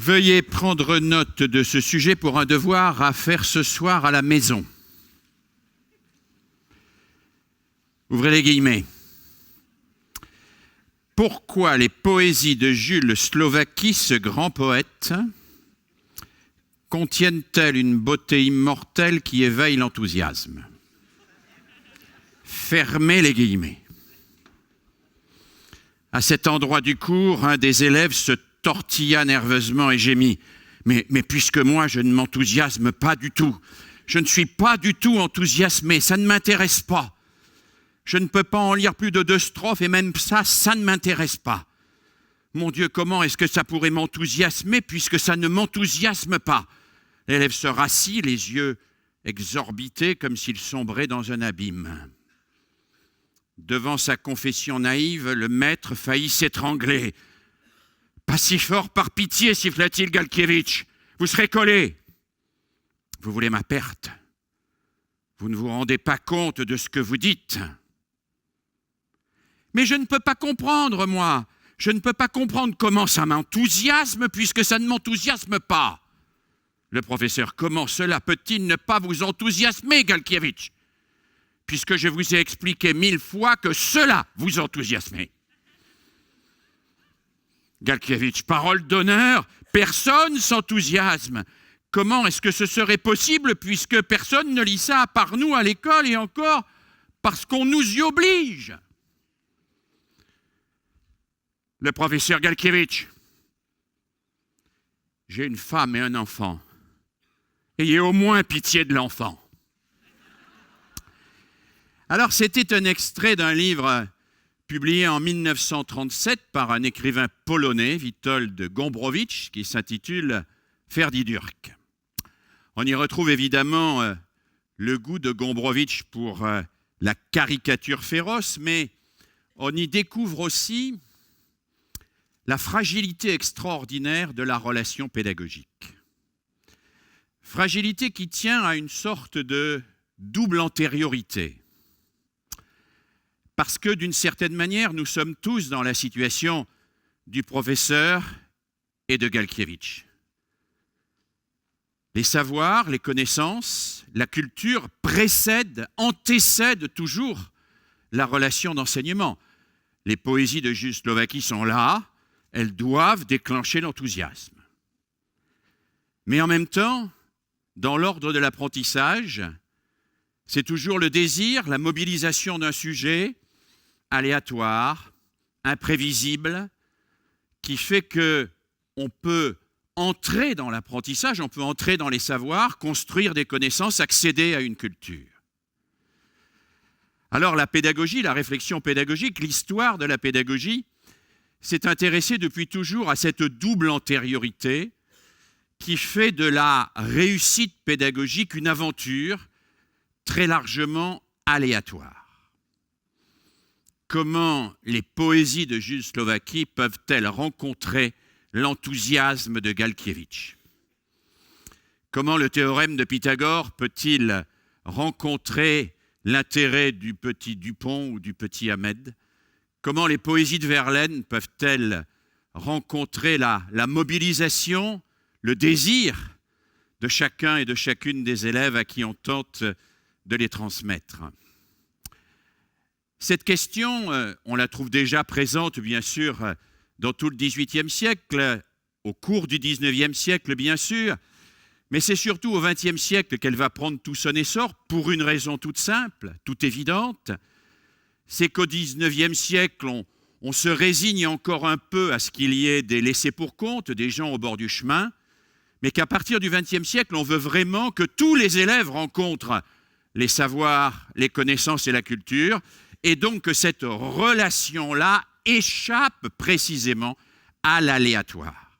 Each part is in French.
Veuillez prendre note de ce sujet pour un devoir à faire ce soir à la maison. Ouvrez les guillemets. Pourquoi les poésies de Jules Slovaki, ce grand poète, contiennent-elles une beauté immortelle qui éveille l'enthousiasme? Fermez les guillemets. À cet endroit du cours, un des élèves se tortilla nerveusement et gémit. Mais puisque moi, je ne m'enthousiasme pas du tout, je ne suis pas du tout enthousiasmé, ça ne m'intéresse pas. Je ne peux pas en lire plus de 2 strophes et même ça ne m'intéresse pas. Mon Dieu, comment est-ce que ça pourrait m'enthousiasmer puisque ça ne m'enthousiasme pas? L'élève se rassit, les yeux exorbités comme s'il sombrait dans un abîme. Devant sa confession naïve, le maître faillit s'étrangler. « Pas si fort, par pitié, siffla-t-il Galkievitch. Vous serez collé. Vous voulez ma perte. Vous ne vous rendez pas compte de ce que vous dites. » « Mais je ne peux pas comprendre, moi. Je ne peux pas comprendre comment ça m'enthousiasme puisque ça ne m'enthousiasme pas. » Le professeur, comment cela peut-il ne pas vous enthousiasmer, Galkievitch, puisque je vous ai expliqué 1000 fois que cela vous enthousiasmait. Galkievitch, parole d'honneur, personne s'enthousiasme. Comment est-ce que ce serait possible puisque personne ne lit ça à part nous à l'école et encore parce qu'on nous y oblige? Le professeur Galkievitch, j'ai une femme et un enfant. Ayez au moins pitié de l'enfant. Alors, c'était un extrait d'un livre publié en 1937 par un écrivain polonais, Witold Gombrowicz, qui s'intitule « Ferdydurk ». On y retrouve évidemment le goût de Gombrowicz pour la caricature féroce, mais on y découvre aussi la fragilité extraordinaire de la relation pédagogique. Fragilité qui tient à une sorte de double antériorité. Parce que d'une certaine manière, nous sommes tous dans la situation du professeur et de Galkievitch. Les savoirs, les connaissances, la culture précèdent, antécèdent toujours la relation d'enseignement. Les poésies de Jules Slovaki sont là, elles doivent déclencher l'enthousiasme. Mais en même temps, dans l'ordre de l'apprentissage, c'est toujours le désir, la mobilisation d'un sujet aléatoire, imprévisible, qui fait qu'on peut entrer dans l'apprentissage, on peut entrer dans les savoirs, construire des connaissances, accéder à une culture. Alors la pédagogie, la réflexion pédagogique, l'histoire de la pédagogie s'est intéressée depuis toujours à cette double antériorité qui fait de la réussite pédagogique une aventure très largement aléatoire. Comment les poésies de Jules Slovaki peuvent-elles rencontrer l'enthousiasme de Galkievitch? Comment le théorème de Pythagore peut-il rencontrer l'intérêt du petit Dupont ou du petit Ahmed? Comment les poésies de Verlaine peuvent-elles rencontrer la mobilisation, le désir de chacun et de chacune des élèves à qui on tente de les transmettre? Cette question, on la trouve déjà présente, bien sûr, dans tout le XVIIIe siècle, au cours du XIXe siècle, bien sûr, mais c'est surtout au XXe siècle qu'elle va prendre tout son essor pour une raison toute simple, toute évidente. C'est qu'au XIXe siècle, on se résigne encore un peu à ce qu'il y ait des laissés-pour-compte, des gens au bord du chemin, mais qu'à partir du XXe siècle, on veut vraiment que tous les élèves rencontrent les savoirs, les connaissances et la culture, et donc que cette relation-là échappe précisément à l'aléatoire.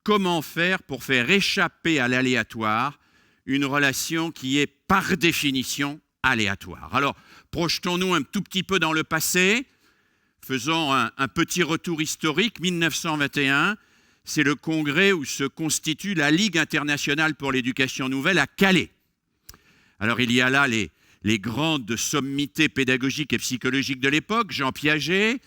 Comment faire pour faire échapper à l'aléatoire une relation qui est par définition aléatoire? Alors, projetons-nous un tout petit peu dans le passé, faisons un petit retour historique. 1921, c'est le congrès où se constitue la Ligue internationale pour l'éducation nouvelle à Calais. Alors, il y a là les grandes sommités pédagogiques et psychologiques de l'époque, Jean Piaget,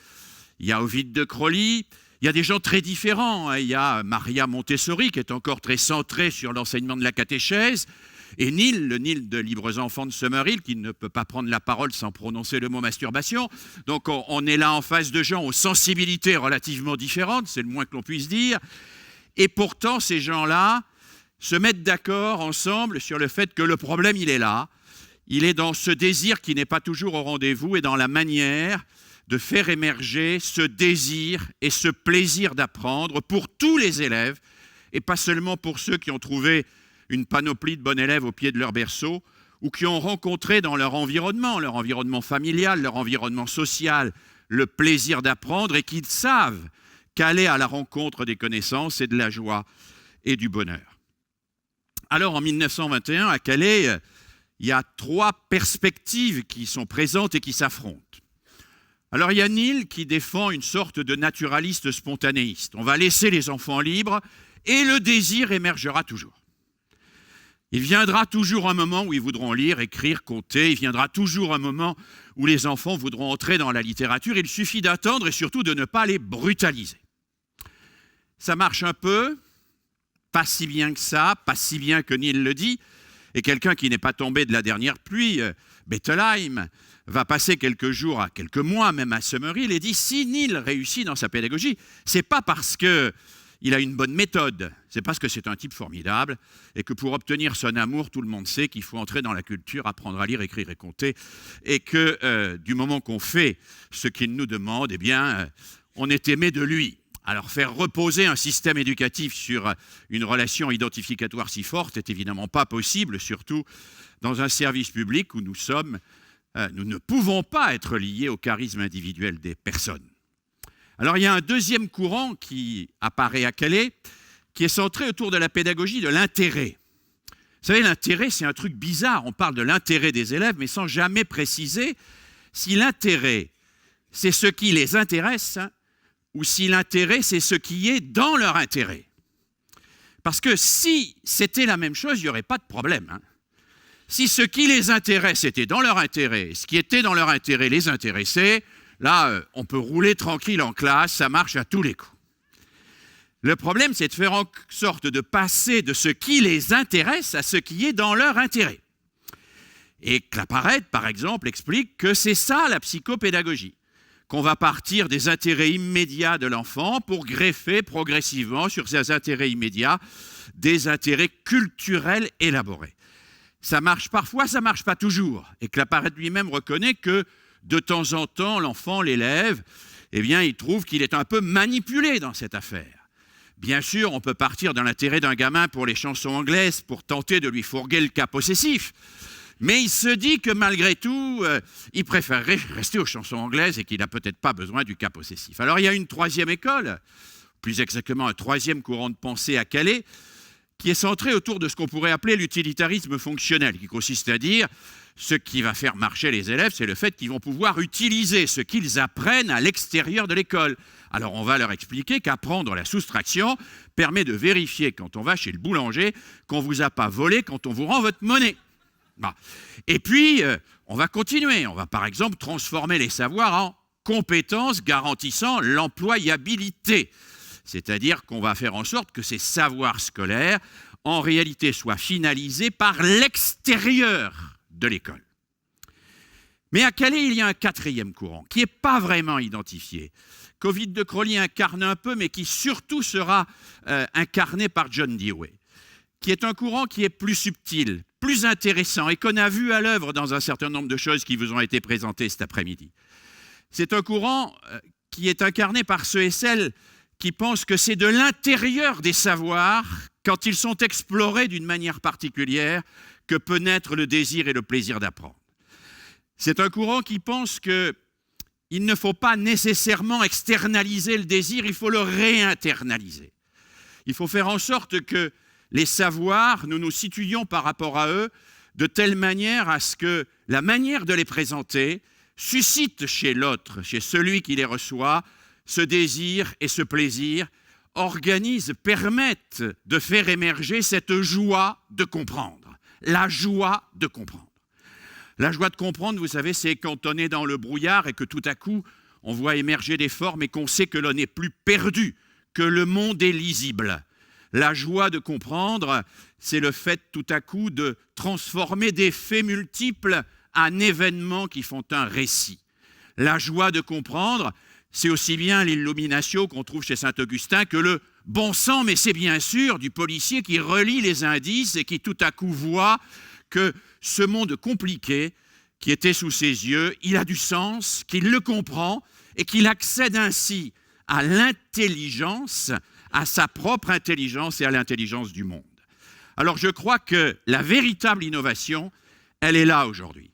il y a Ovide de Crowley, Il y a des gens très différents. Il y a Maria Montessori qui est encore très centrée sur l'enseignement de la catéchèse, et Neil, le Neil de Libres Enfants de Summerhill, qui ne peut pas prendre la parole sans prononcer le mot masturbation. Donc on est là en face de gens aux sensibilités relativement différentes, c'est le moins que l'on puisse dire. Et pourtant, ces gens-là se mettent d'accord ensemble sur le fait que le problème, il est là. Il est dans ce désir qui n'est pas toujours au rendez-vous et dans la manière de faire émerger ce désir et ce plaisir d'apprendre pour tous les élèves et pas seulement pour ceux qui ont trouvé une panoplie de bons élèves au pied de leur berceau ou qui ont rencontré dans leur environnement familial, leur environnement social, le plaisir d'apprendre et qui savent qu'aller à la rencontre des connaissances et de la joie et du bonheur. Alors en 1921, à Calais, il y a 3 perspectives qui sont présentes et qui s'affrontent. Alors il y a Neil qui défend une sorte de naturaliste spontanéiste. On va laisser les enfants libres et le désir émergera toujours. Il viendra toujours un moment où ils voudront lire, écrire, compter. Il viendra toujours un moment où les enfants voudront entrer dans la littérature. Il suffit d'attendre et surtout de ne pas les brutaliser. Ça marche un peu, pas si bien que ça, pas si bien que Neil le dit. Et quelqu'un qui n'est pas tombé de la dernière pluie, Bettelheim, va passer quelques jours, quelques mois même à Summerhill et dit si Neil réussit dans sa pédagogie, c'est pas parce qu'il a une bonne méthode, c'est parce que c'est un type formidable et que pour obtenir son amour, tout le monde sait qu'il faut entrer dans la culture, apprendre à lire, écrire et compter et que du moment qu'on fait ce qu'il nous demande, eh bien, on est aimé de lui. Alors faire reposer un système éducatif sur une relation identificatoire si forte est évidemment pas possible, surtout dans un service public où nous ne pouvons pas être liés au charisme individuel des personnes. Alors il y a un deuxième courant qui apparaît à Calais, qui est centré autour de la pédagogie de l'intérêt. Vous savez, l'intérêt, c'est un truc bizarre. On parle de l'intérêt des élèves, mais sans jamais préciser si l'intérêt, c'est ce qui les intéresse, ou si l'intérêt, c'est ce qui est dans leur intérêt. Parce que si c'était la même chose, il n'y aurait pas de problème. Si ce qui les intéresse était dans leur intérêt, ce qui était dans leur intérêt les intéressait, là, on peut rouler tranquille en classe, ça marche à tous les coups. Le problème, c'est de faire en sorte de passer de ce qui les intéresse à ce qui est dans leur intérêt. Et Claparède, par exemple, explique que c'est ça la psychopédagogie, qu'on va partir des intérêts immédiats de l'enfant pour greffer progressivement sur ces intérêts immédiats des intérêts culturels élaborés. Ça marche parfois, ça ne marche pas toujours. Et Claparède lui-même reconnaît que de temps en temps, l'enfant, l'élève, eh bien, il trouve qu'il est un peu manipulé dans cette affaire. Bien sûr, on peut partir de l'intérêt d'un gamin pour les chansons anglaises pour tenter de lui fourguer le cas possessif. Mais il se dit que malgré tout, il préférerait rester aux chansons anglaises et qu'il n'a peut-être pas besoin du cas possessif. Alors il y a une 3e école, plus exactement un 3e courant de pensée à Calais, qui est centré autour de ce qu'on pourrait appeler l'utilitarisme fonctionnel, qui consiste à dire ce qui va faire marcher les élèves, c'est le fait qu'ils vont pouvoir utiliser ce qu'ils apprennent à l'extérieur de l'école. Alors on va leur expliquer qu'apprendre la soustraction permet de vérifier quand on va chez le boulanger qu'on ne vous a pas volé quand on vous rend votre monnaie. Bon. Et puis, on va continuer. On va par exemple transformer les savoirs en compétences garantissant l'employabilité. C'est-à-dire qu'on va faire en sorte que ces savoirs scolaires, en réalité, soient finalisés par l'extérieur de l'école. Mais à Calais, il y a un 4e courant qui n'est pas vraiment identifié, qu'Ovide de Crowley incarne un peu, mais qui surtout sera incarné par John Dewey, qui est un courant qui est plus subtil, plus intéressant et qu'on a vu à l'œuvre dans un certain nombre de choses qui vous ont été présentées cet après-midi. C'est un courant qui est incarné par ceux et celles qui pensent que c'est de l'intérieur des savoirs, quand ils sont explorés d'une manière particulière, que peut naître le désir et le plaisir d'apprendre. C'est un courant qui pense qu'il ne faut pas nécessairement externaliser le désir, il faut le réinternaliser. Il faut faire en sorte que les savoirs, nous nous situions par rapport à eux de telle manière à ce que la manière de les présenter suscite chez l'autre, chez celui qui les reçoit, ce désir et ce plaisir, organise, permettent de faire émerger cette joie de comprendre. La joie de comprendre. La joie de comprendre, vous savez, c'est quand on est dans le brouillard et que tout à coup, on voit émerger des formes et qu'on sait que l'on n'est plus perdu, que le monde est lisible. La joie de comprendre, c'est le fait tout à coup de transformer des faits multiples en événements qui font un récit. La joie de comprendre, c'est aussi bien l'illuminatio qu'on trouve chez Saint-Augustin que le bon sens, mais c'est bien sûr du policier qui relie les indices et qui tout à coup voit que ce monde compliqué qui était sous ses yeux, il a du sens, qu'il le comprend et qu'il accède ainsi à l'intelligence, à sa propre intelligence et à l'intelligence du monde. Alors je crois que la véritable innovation, elle est là aujourd'hui.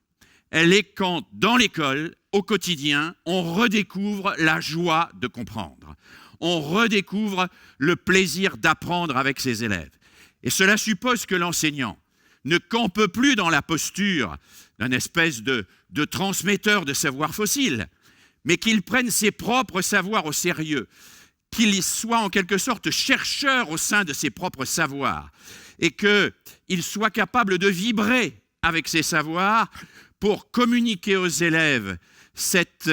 Elle est quand, dans l'école, au quotidien, on redécouvre la joie de comprendre. On redécouvre le plaisir d'apprendre avec ses élèves. Et cela suppose que l'enseignant ne campe plus dans la posture d'un espèce de transmetteur de savoir fossile, mais qu'il prenne ses propres savoirs au sérieux, qu'il soit en quelque sorte chercheur au sein de ses propres savoirs, et qu'il soit capable de vibrer avec ses savoirs pour communiquer aux élèves cette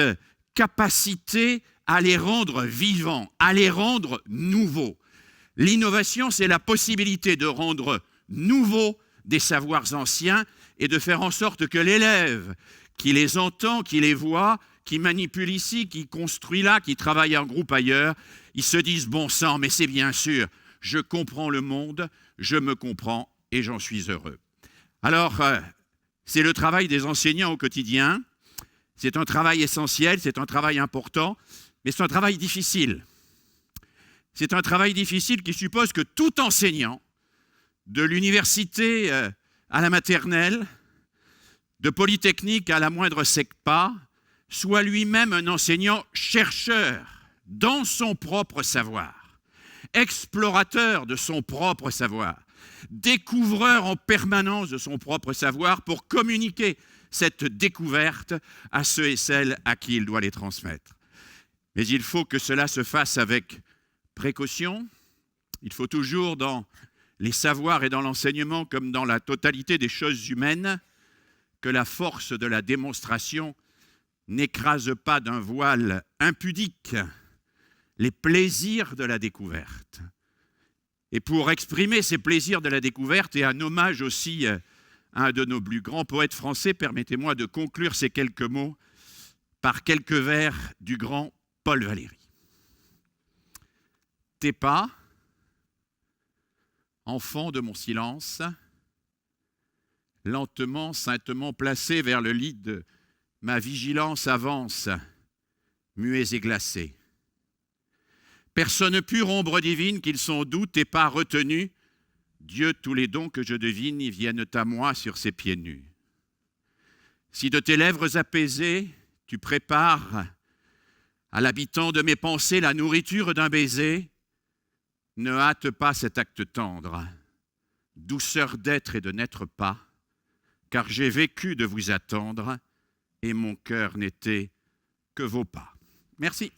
capacité à les rendre vivants, à les rendre nouveaux. L'innovation, c'est la possibilité de rendre nouveaux des savoirs anciens et de faire en sorte que l'élève qui les entend, qui les voit, qui manipule ici, qui construit là, qui travaille en groupe ailleurs, ils se disent bon sang, mais c'est bien sûr, je comprends le monde, je me comprends et j'en suis heureux. Alors, c'est le travail des enseignants au quotidien, c'est un travail essentiel, c'est un travail important, mais c'est un travail difficile. C'est un travail difficile qui suppose que tout enseignant, de l'université à la maternelle, de Polytechnique à la moindre SECPA, soit lui-même un enseignant chercheur dans son propre savoir, explorateur de son propre savoir, découvreur en permanence de son propre savoir pour communiquer cette découverte à ceux et celles à qui il doit les transmettre. Mais il faut que cela se fasse avec précaution. Il faut toujours, dans les savoirs et dans l'enseignement, comme dans la totalité des choses humaines, que la force de la démonstration n'écrase pas d'un voile impudique les plaisirs de la découverte. Et pour exprimer ces plaisirs de la découverte, et un hommage aussi à un de nos plus grands poètes français, permettez-moi de conclure ces quelques mots par quelques vers du grand Paul Valéry. Tes pas, enfant de mon silence, lentement, saintement placés vers le lit de ma vigilance avance, muets et glacés. Personne pure, ombre divine, qu'ils sont doux, tes pas retenus, Dieu, tous les dons que je devine y viennent à moi sur ses pieds nus. Si de tes lèvres apaisées, tu prépares à l'habitant de mes pensées la nourriture d'un baiser, ne hâte pas cet acte tendre, douceur d'être et de n'être pas, car j'ai vécu de vous attendre et mon cœur n'était que vos pas. Merci.